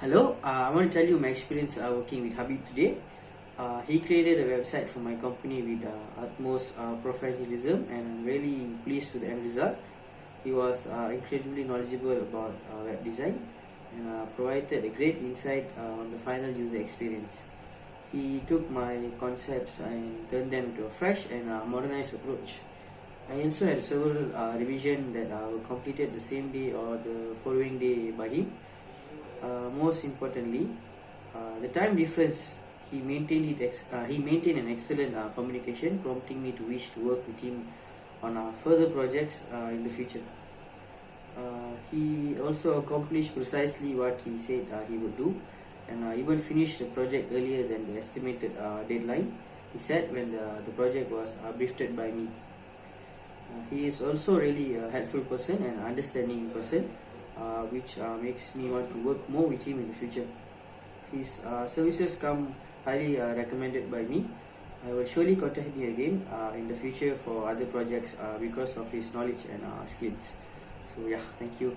Hello, I want to tell you my experience working with Habib today. He created a website for my company with utmost professionalism, and I'm really pleased with the end result. He was incredibly knowledgeable about web design and provided a great insight on the final user experience. He took my concepts and turned them into a fresh and modernized approach. I also had several revisions that were completed the same day or the following day by him. Most importantly, the time difference, he maintained an excellent communication, prompting me to wish to work with him on further projects in the future. He also accomplished precisely what he said he would do, and even finished the project earlier than the estimated deadline. He said when the project was briefed by me. He is also really a helpful person and understanding person, which makes me want to work more with him in the future. His services come highly recommended by me. I will surely contact him again in the future for other projects because of his knowledge and skills. So yeah, thank you.